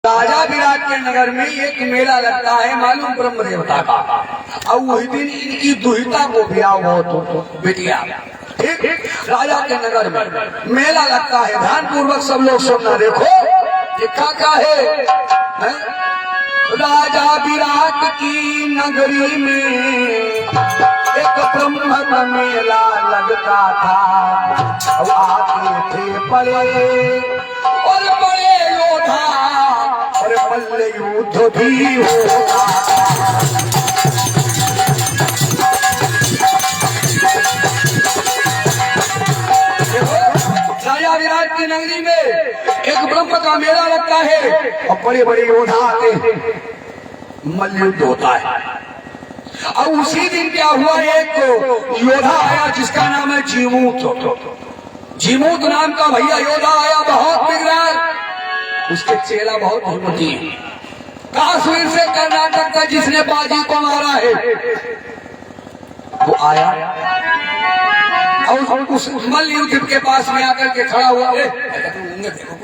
राजा विराट के नगर में एक मेला लगता है मालूम ब्रह्म देवता का। और वही दिन इनकी दुहिता को ब्याह बहुत बेटिया। ठीक राजा के नगर में मेला लगता है। ध्यान पूर्वक सब लोग सुनना। देखो ये क्या है? राजा विराट की नगरी में एक ब्रह्म का मेला लगता था। और आते थे बड़े और बड़े योद्धा और मल्ल युद्ध भी होगा। राजा विराट की नगरी में एक ब्रह्म का मेला लगता है और बड़े बड़े योद्धा आते हैं, मल्ल युद्ध होता है। और उसी दिन क्या हुआ, एक योद्धा आया जिसका नाम है जीमूत। जीमूत नाम का भैया योद्धा आया, बहुत बिगड़ा। उसके चेला बहुत हिम्मती है। कश्मीर से कर्नाटक का जिसने बाजी को मारा है वो आया और उस मल्ल युद्ध के पास में आकर के खड़ा हुआ। देखो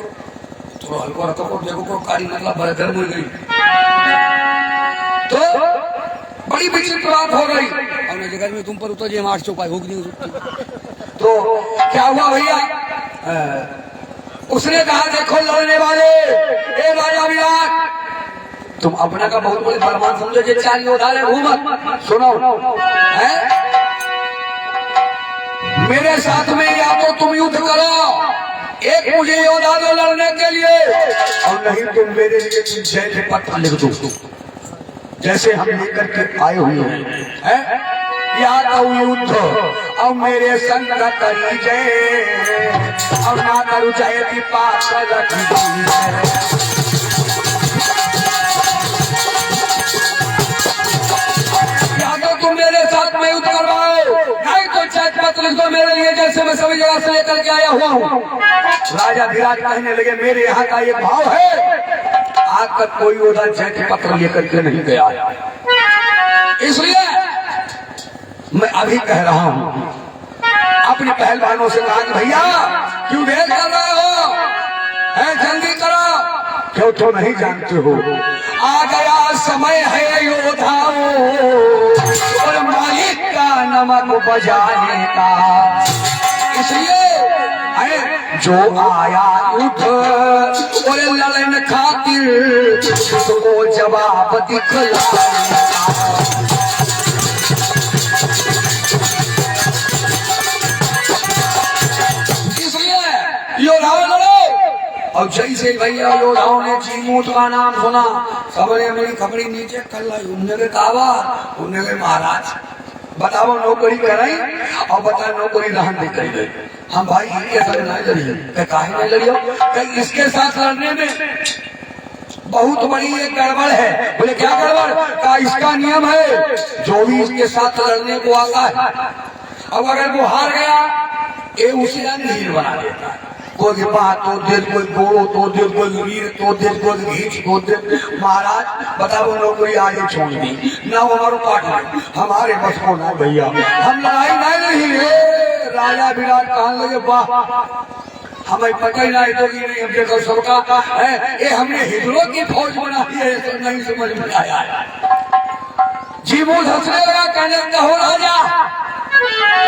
थोड़ा हल्का रखो, देखो कारी मतलब बरतर मुड़ गई। तो बड़ी विचित्र बात हो गई। हमने जगह में तुम पर उतर जे मार चौपाई होगी नहीं। तो क्या हुआ भैया, उसने कहा देखो लड़ने वाले, ए राजा विराट तुम अपना का बहुत बड़े बलवान समझो, जे चार योद्धा है घूमत। सुनो है मेरे साथ में, या तो तुम युद्ध करो, एक मुझे योद्धा दो लड़ने के लिए, और नहीं तुम मेरे लिए जय पत्र लिख दो जैसे हम लेकर के आए हुए हैं। या तो युद्ध और मेरे संग करी जय, और ना करू जय की पात्र रखी या तो तुम मेरे साथ में युद्ध करवाओ, नहीं तो जय पत्र लिख दो मेरे लिए जैसे मैं सभी जगह से लेकर के आया हुआ हूँ। राजा विराट कहने लगे मेरे यहाँ का एक भाव है, आज तक कोई योद्धा जय पत्र लेकर के नहीं गया, इसलिए मैं अभी कह रहा हूं। अपने पहलवानों से कहा भैया क्यों देर कर रहे हो, है जल्दी करो। क्यों तो नहीं जानते हो, आ गया समय है योद्धाओं और मालिक का नमक बजाने का। इसलिए जो आया युद्ध और लड़न खातिर उसको जवाब दिखलाने का। और जैसे भैया योद्धाओं ने जीमूत का नाम सुना, सबने मेरी खबरी नीचे कर लाई। उन्होंने कहा उन्होंने महाराज बताओ नौकरी कराई और बता नौकरी रहन नहीं करी गई। हम भाई इनके साथ नहीं लड़ी, काहे नहीं लड़ी हो, इसके साथ लड़ने में बहुत बड़ी एक गड़बड़ है। बोले क्या गड़बड़, का इसका नियम है जो भी इसके साथ लड़ने को आता है, अब अगर वो हार गया ये उसी हीर बना देता है। कोई बात तो दे, कोई गोड़ो तो दे, कोई रीढ़ तो दे, कोई घींच तो दे। महाराज बताओ नौकरी आगे छोड़ दी ना, हमारे पाठ में हमारे बस को ना भैया, हम लड़ाई नहीं है। राजा विराट कहने लगे वाह हमें पता ही नहीं तो नहीं, हम देखो सबका है ये हमने हिजड़ों की फौज बनाई है, तो नहीं समझ में आया। जीमूत हंसने लगा, कहने लगा हो राजा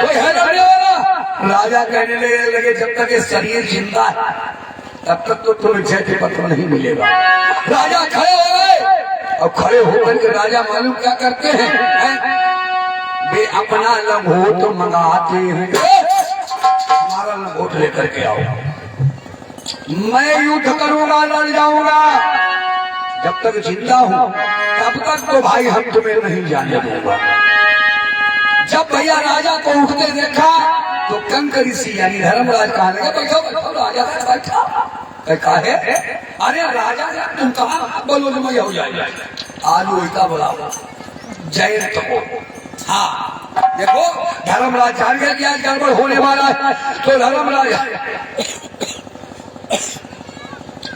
कोई है लड़ने वाला। राजा कहने लगे जब तक ये शरीर जिंदा है तब तक तो तुम्हें जय पत्र नहीं मिलेगा। राजा खड़े हो गए और खड़े होकर के राजा मालूम क्या करते हैं, वे अपना लंगोट मंगाते हैं। हमारा लंगोट लेकर के आओ, मैं युद्ध करूंगा, लड़ जाऊंगा, जब तक जिंदा हूं तब तक तो भाई हम तुम्हें नहीं जाने दूंगा। जब भैया राजा को उठते देखा तो कंकर ऋषि यानी धर्मराज कहने लगे बैठो बैठो राजा बैठा। काहे, अरे राजा तुम कहाँ बोलो जो मैं हो जाए आलू इतना बोला जयंत को। हाँ देखो धर्मराज जान गया कि आज गड़बड़ होने वाला है, तो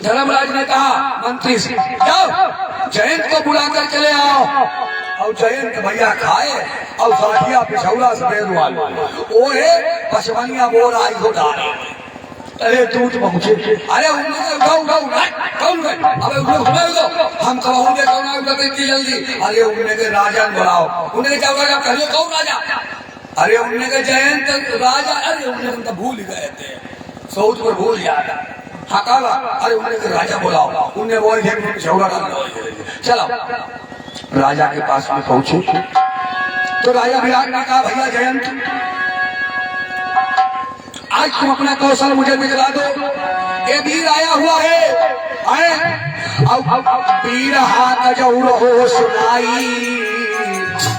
धर्मराज ने कहा मंत्री से जाओ जयंत को बुला कर चले आओ। और जयंत भैया खाए और साथिया पिछौरा सफेद वाला ओहे पशवनिया बोर आई हो डाले। अरे दूध पहुंचे, अरे उठाओ उठाओ कौन गए, अबे करते इतनी जल्दी? अरे उन्होंने के राजा बुलाओ। उन्होंने क्या बोला? कहो कौन राजा? अरे उन्होंने के जयंत राजा। अरे उन्होंने तो भूल गए थे, सऊद पर भूल जाता। हकावा। अरे उन्होंने के राजा बुलाओ। उन्हें वो झगड़ा चलो राजा के पास में पहुंचे तो राजा विराट ने कहा भैया जयंत, आज तुम अपना कौशल मुझे दिखला दो। ये वीर आया हुआ है अब वीर हाथ जौर हो सुनाई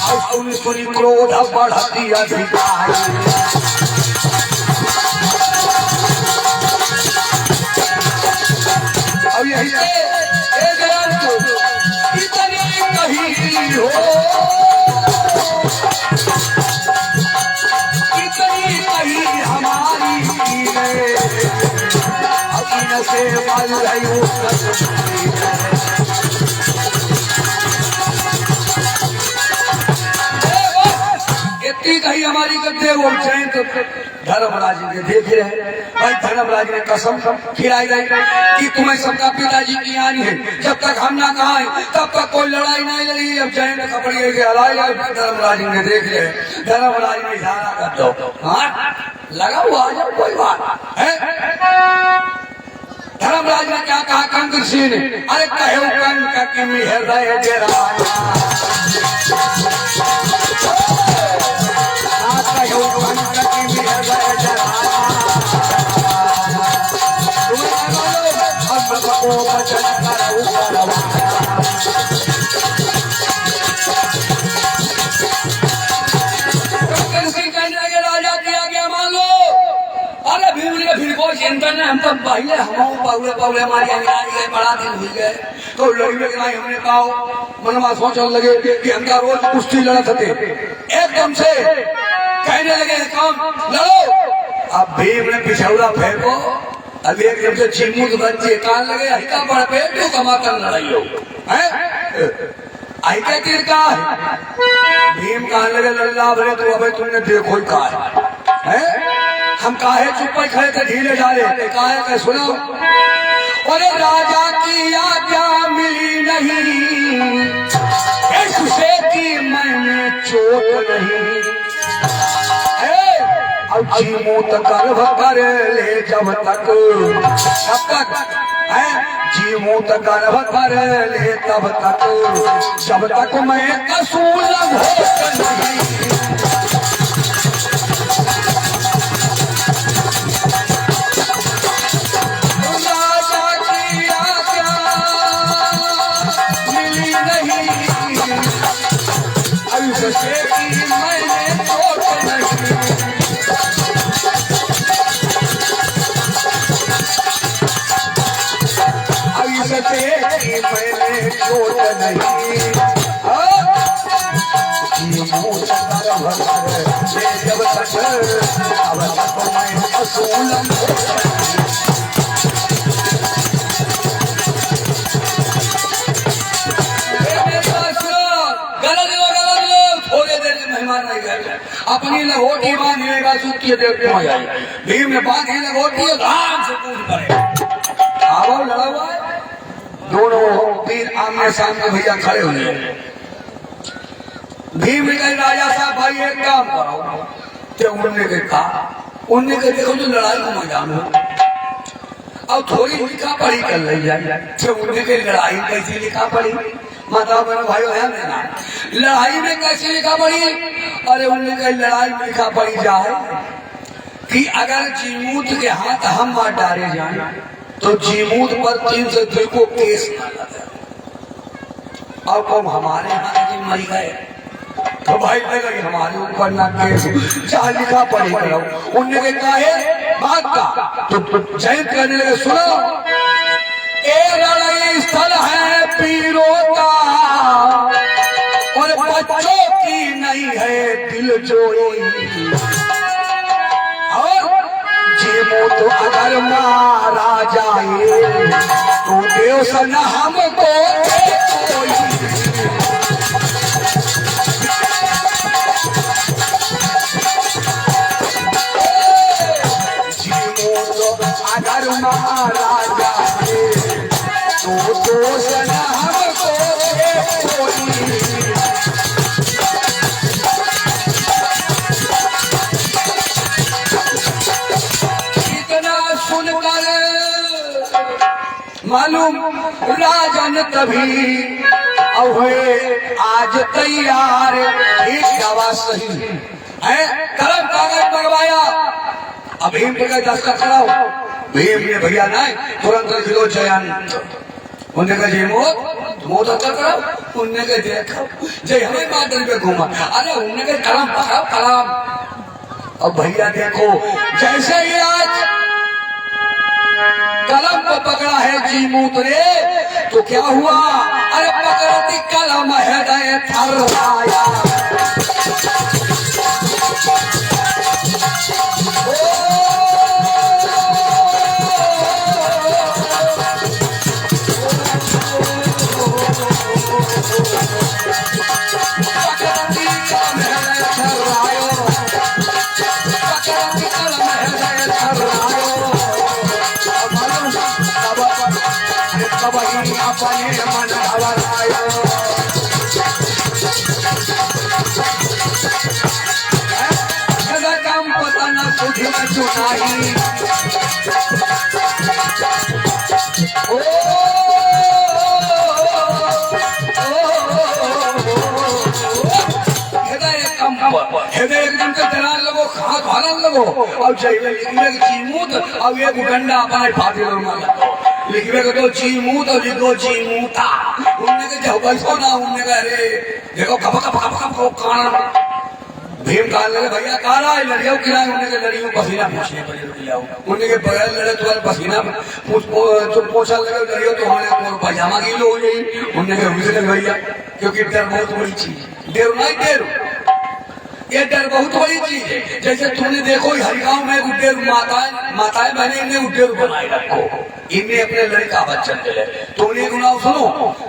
और सुन सुन क्रोध बढ़ती अधिकारी। अब यही जयंत इतनी कही हो, इतनी कही हमारी अपने से बल रही इतनी कही हमारी करते वो जयंत धर्मराज जी देख रहे हैं। भाई धर्मराज ने कसम खिलाई गई कि तुम्हें सबका पिताजी की हानि है, जब तक हम ना कहा तब तक कोई लड़ाई नहीं लड़ी। अब जयंत कपड़ी लेके हलाई धर्मराज ने देख रहे। धर्मराज ने इशारा कर दो, हाँ लगा हुआ आ जाओ, कोई बात है। धर्मराज ने क्या कहा कंक ऋषि ने? अरे कहो कंक के हृदय राजा किया गया मान लो। अरे फिर कोई चिंता नहीं, हम तो पहले हम पाउले हमारी अंग्रेजी बड़ा दिन हुई गए तो लड़ने के नहीं हमने कहा मनवा सोचने लगे कि हमका रोज कुश्ती लड़त थे। एकदम से कहने लगे कौन लड़ो। अब भीम ने पिछौड़ा फेंको, अब एकदम से चिमूत बच्चे कान लगे हल्का बड़ पे तो कमाकर लड़ाई हो है ऐका तीर का है। भीम कहने लगे लल्ला भरे तो अबे तुमने देखो ही कहा है हम काहे चुप खड़े थे ढीले डाले काहे का सुनो। अरे राजा की आज्ञा मिली नहीं इससे की मैंने चोट नहीं अब जीमूत गर्भ कर ले जब तक है जीमूत गर्भ कर ले तब तक जब तक मैं कसूर नहीं। मैंने चोट नहीं जब तक अब तक मैं असूल थोड़े देर में मेहमान नहीं गए अपनी लहोटी बांधेगा सूखी देर भीम ने बांधी लहोटी आराम से पूछ करे आओ लड़ा हुआ है। दोनों वीर आमने सामने भैया खड़े हुए। भीम ने कहा राजा साहब भाई एक काम करो। तो उन्होंने कहा उन्होंने कहा देखो जो लड़ाई का मैदान हो अब थोड़ी लिखा पढ़ी कर ली जाए। तो उन्होंने कहा लड़ाई कैसी लिखा पढ़ी माता बहनों भाइयों है ना लड़ाई में कैसे लिखा पढ़ी? अरे उन्होंने कहा लड़ाई में लिखा पढ़ी जाए कि अगर जीमूत के हाथ हम मार डाले जाए तो जीमूत पर 3 से 2 को केस ना लगे और कब हमारे यहाँ जी मर गए तो भाई लगे हमारे ऊपर ना केस चाहे लिखा पड़ेगा। उन्होंने कहा है बात का तो जयंत कहने लगे सुनो ए लड़ाई स्थल है पीरों का और बच्चों की नहीं है दिल जोई और जीमूत अगर मारा जाए तो देव सन हमको कोई जीमूत अगर मारा जाए तो देव सन हमको मालूम राजन तभी अब हुए आज तैयार, एक आवाज सही है, कलम कागज मंगवाया, अब भीम के दस्तखत कराओ। भीम ने भैया ना तुरंत लिख लो जयंत, उन्हें कहा जय मोत कराओ, उन्हें कहा देखो जय हमें बादल पे घूमा, अरे उन्हें कहा कलम पकड़ो कलम। अब भैया देखो जैसे ही आज कलम को पकड़ा है जी मूत ने, तो क्या हुआ, अरे पकड़ती कलम हृदय थर्राया। हृदय एकदम से जलान लगो, खाद भालन लगो, और चाहिए लिखने की चीमूत, अब ये गंडा अपने फाटे लिखने को तो चीमूत और लिखो चीमूता, उनने के जब बैठो ना, उनने कहा अरे देखो कब कब कब कब कब काना। भीम कहा लगे भैया कहा रहा है लड़ियों की राय, उनने के लड़ियों पसीना पूछने पर उनने के बगैर लड़े तुम्हारे पसीना तुम पोछा लगे लड़ियों तो हमारे पजामा गीलो हो जाए, उनने के भैया क्योंकि डर बहुत बड़ी चीज, देर नहीं देर, ये डर बहुत बड़ी चीज है। जैसे तुमने देखो हरिगांव में उड्डेर माताएं बहने इन्हें उड्डेर बनाए रखो, इनने अपने लड़का बच्चन दिले, तुमने गुनाह सुनो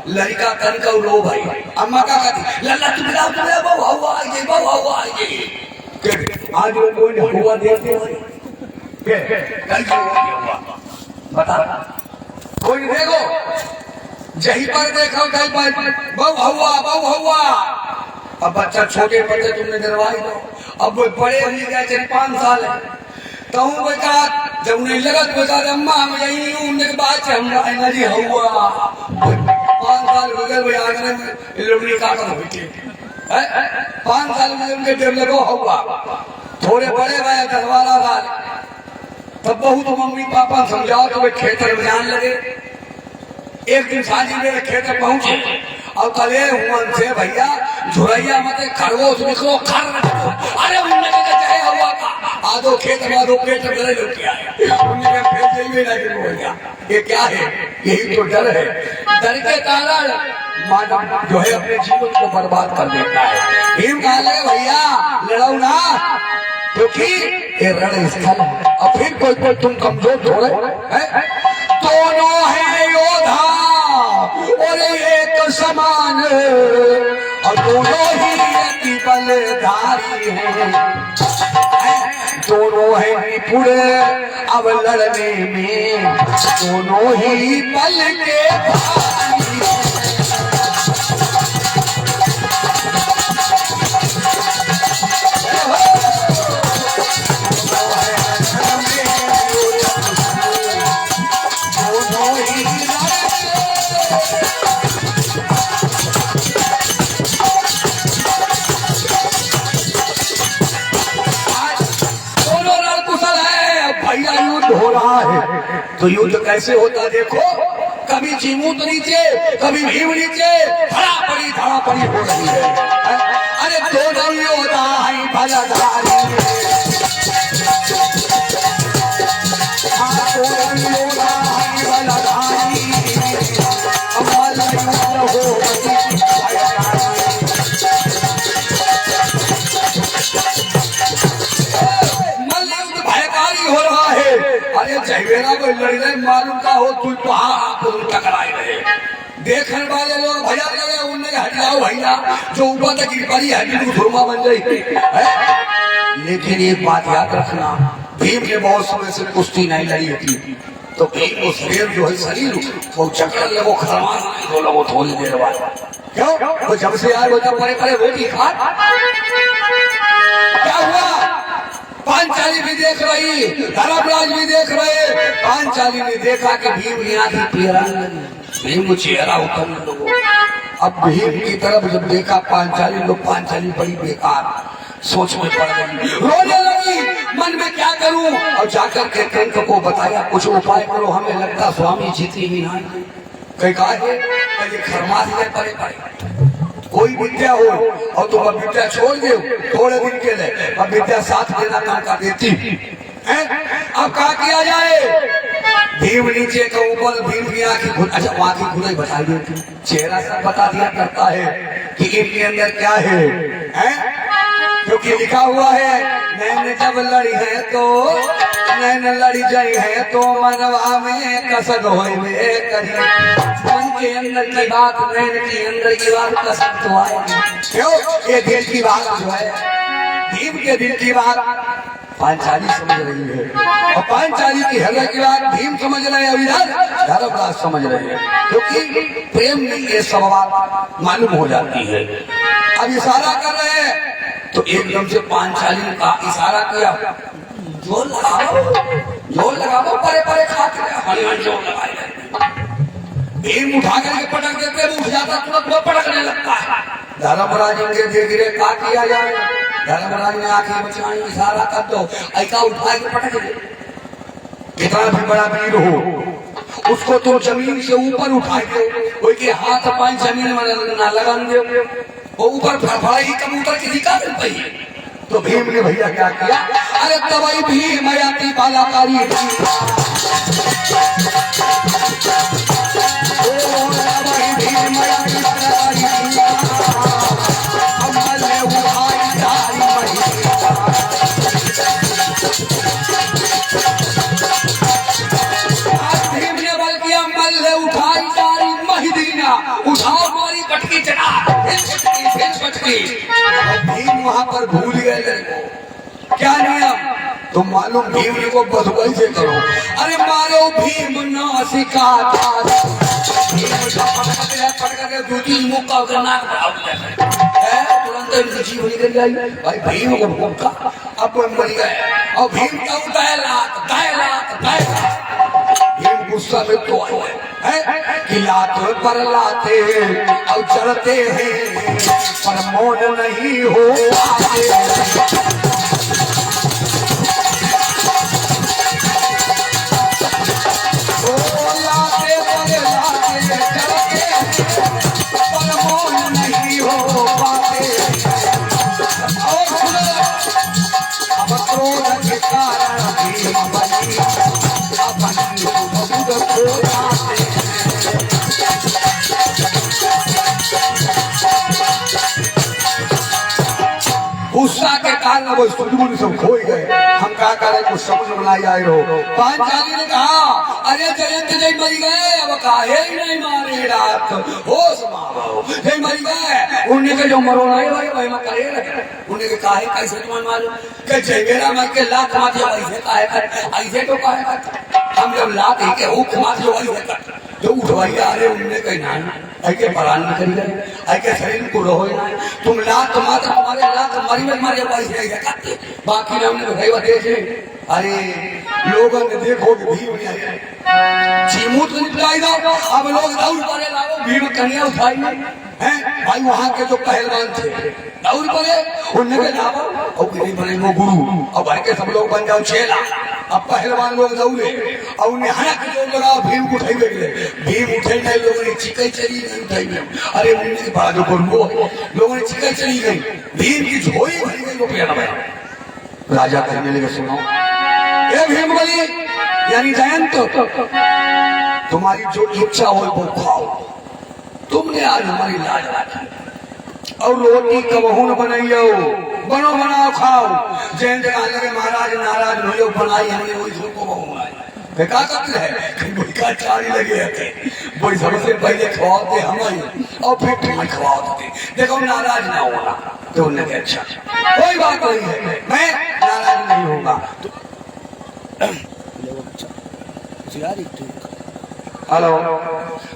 लड़का तन का लो भाई, अम्मा का कहती लल्ला तुम लाओ तुम बहु हुआ ये बहु हुआ ये, आज लोगों ने हुआ देखते हो बता कोई देखो जहीं पर देखो कहीं पर बहु हुआ। अब बच्चा छोटे बच्चे तुमने डरवाई दो, अब वो बड़े हो गए 5 साल है, तो बेटा जब उन्हें लगा तो बेटा अम्मा हम यही हूँ, उनके बाद हम एनर्जी हुआ 5 साल हो गए, भाई आगरे में लोमड़ी काटा बैठे 5 साल में उनके डर लगो हुआ, थोड़े बड़े भाई 10-12 साल, तब बहुत मम्मी पापा समझाओ तो वे खेत में जान लगे। एक दिन शादी में खेत में पहुंचे और कले हुन से भैया झुरैया मत खरगोश निकलो खर, अरे उनने चाहे हुआ का आधो खेत में आधो पेट में लोग क्या है, उनने फिर जाइए ना कि भैया ये क्या है, यही तो डर है, डर के कारण मानव जो है अपने जीवन को बर्बाद कर देता है। भीम कहा लगे भैया लड़ो ना, क्योंकि ये रण स्थल है, और फिर कोई तुम कमजोर थोड़े हैं, दोनों है योद्धा और एक समान, और दोनों ही अति बलधारी हैं, दोनों है निपुण अब लड़ने में, दोनों ही बल के भारी हैं। हो रहा है तो युद्ध कैसे होता देखो, कभी जीमूत नीचे कभी भीम नीचे, धड़ा पड़ी हो रही है, अरे दोनों योद्धा है भलधारी, दोनों योद्धा है भलधारी, हमारा युद्ध हो हो रहा है। अरे जयवेरा को लड़ने मालूम का हो तू टकराए रहे, देखने वाले लोग भैया लगे उनने हटियाओ भैया जो ऊपर तक गिर पड़ी हड्डी धुरमा बन गई है। लेकिन एक बात याद रखना, भीम ने बहुत समय से कुश्ती नहीं लड़ी थी, तो भीम को शरीर जो है शरीर वो चक्कर लगो खरमान तो लगो थोड़ी देर बाद, क्यों वो जब से आए वो जब परे रोटी खा, क्या हुआ पांचाली भी देख रही, धर्मराज भी देख रहे। पांचाली ने देखा कि भीम यहाँ की पीड़ा भीम को चेहरा उतरने दो। अब भीम की तरफ जब देखा पांचाली, लोग पांचाली बड़ी बेकार सोच में पड़ गई, रोने लगी, मन में क्या करूं। और जाकर के कंक को बताया कुछ उपाय करो, हमें लगता स्वामी जीती ही नहीं। कहीं कहा है खरमा दिए परे परे कोई विद्या हो और तुम अब विद्या छोड़ दो थोड़े दिन के लिए, अब विद्या साथ देना काम कर देती है। अब क्या किया जाए। भीम नीचे का ऊपर, भीम की आंखें, अच्छा वहां की खुदाई बता देती, चेहरा सब बता दिया करता है कि इनके अंदर क्या है? क्योंकि लिखा हुआ है नैन जब लड़ी है तो नैन लड़ी जाई है तो मनवा में कसक होए करी। मन के अंदर की बात, नैन के अंदर की बात कसक तो आए। क्यों? ये दिल की बात जो है, भीम के दिल की बात पांचाली समझ रही है, और पांचाली की हृदय की बात भीम समझ रहे हैं, अविनाश धर्मराज समझ रहे हैं। क्योंकि प्रेम में ये सब बात मालूम हो जाती है। अब इशारा कर रहे हैं तो एकदम से पांचाली का इशारा किया, जोर लगाओ परे परे खाते हनुमान जोर लगाए। भीम उठा करके पटक देते, उठ जाता तुरंत वो पटकने लगता है। धर्मराज इनके धीरे धीरे क्या किया जाए। धर्मराज ने आंखें बचाई, इशारा कर दो, ऐसा उठा के पटक दे। कितना भी बड़ा वीर हो उसको तो जमीन से ऊपर उठा दो, कोई के हाथ पांच जमीन में ना लगा दो, वो ऊपर फड़फड़ाई कबूतर किसी का मिल पाई। तो भीम ने भैया क्या किया, अरे तबाई भीम आती बालाकारी उठाओ मारी पटकी चढ़ा, फिर पटकी। भीम वहां पर भूल गए क्या नियम, तो मालूम भीम को बधुआई से करो। अरे मारो भीम ना सिखा दूसरी मुख का नाक तुरंत जीव निकल जाए। भाई भीम को भूखा अब मर गए, और भीम का भीम गुस्सा में तो है कि लात पर लाते और चढ़ते हैं पर मोड़ नहीं हो आते। लाते पर लाते चढ़ते हैं पर मोड़ नहीं हो पाते। और अब क्रोध के कारण भीम बनी अपनी खुद खो जाते। गुस्सा के कारण वो सुदूर सब खोई गए। हम क्या करें, कुछ समझ में नहीं आए रहो। पांचाली ने कहा, अरे जयंत जय मर गए, अब काहे नहीं मारे रात होश मारो जय मर गए। उन्हें के जो मरो नहीं भाई भाई मैं करे रहे, उन्हें के काहे कैसे तुम्हें मालूम कि जय मेरा मर के लात मार दिया ऐसे काहे कर, ऐसे तो काहे कर। हम जब लात ही के ऊख मार जो ऐसे कर जो उठवाइया, अरे उन्हें कहीं ना ऐके परान निकल गए, ऐके शरीर को रहो ना तुम लात मार, तुम्हारे लात मरी में मारे ऐसे करते। बाकी ने हमने भाई देखे, अरे लोगों ने देखो कि भीम चीमूत निकलाई दो, अब लोग दौड़ पड़े लाओ भीम कन्या उठाई हैं। भाई वहां के जो पहलवान थे दौड़ पड़े, उन्हें के लाओ और नहीं बने वो गुरु, और भर के सब लोग बन जाओ चेला। अब पहलवान लोग दौड़े और उन्हें हनक जोर लगाओ, भीम को उठाई गए। भीम उठे नहीं, लोगों ने चिकई चली नहीं उठाई गई। अरे उन्हें बड़ा जो गुरु लोगों ने चिकई चली गई, भीम की झोली भरी गई रुपया में। राजा कहने लगे, सुनो ये भीम बली यानी जयंत, तुम्हारी जो इच्छा हो वो खाओ। तुमने आज हमारी लाज रखी, और रोटी कबहू न बनाइयो, बनो बनाओ खाओ। जयंत कहने लगे, महाराज नाराज हो जाओ, बनाई हमने वही को बहु क्या करते हैं, का चारी लगे थे वही सबसे पहले खवाते हम और फिर तुम्हें खवाते। देखो नाराज ना होना, तो उन्होंने अच्छा कोई बात नहीं है, मैं नाराज नहीं होगा। हेलो।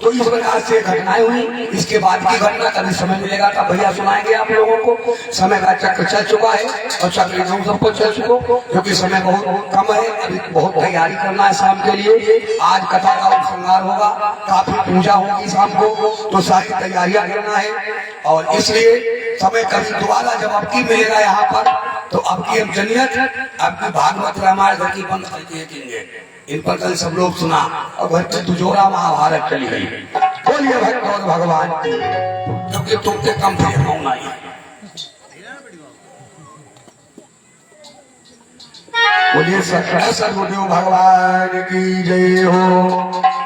तो इस प्रकार से घटनाएं हुई। इसके बाद की घटना कभी समय मिलेगा तब भैया सुनाएंगे आप लोगों को। समय का चक्र चल चुका है और चक्र एकदम सबको चल चुको, क्योंकि समय बहुत कम है। अभी बहुत तैयारी करना है शाम के लिए। आज कथा का उपसंहार होगा, काफी पूजा होगी शाम को, तो सारी तैयारियां करना है। और इसलिए समय कभी दोबारा जब आपकी मिलेगा यहाँ पर, तो आपकी अब जनियत, आपकी भागवत रामायण घर की बंद करके देंगे। इन पर कल सब लोग सुना और घर पे दुजोरा महाभारत चली गई। बोलिए भक्त और भगवान, क्योंकि तुमसे कम प्रिय नहीं। बोलिए सर्वदेव भगवान की जय हो।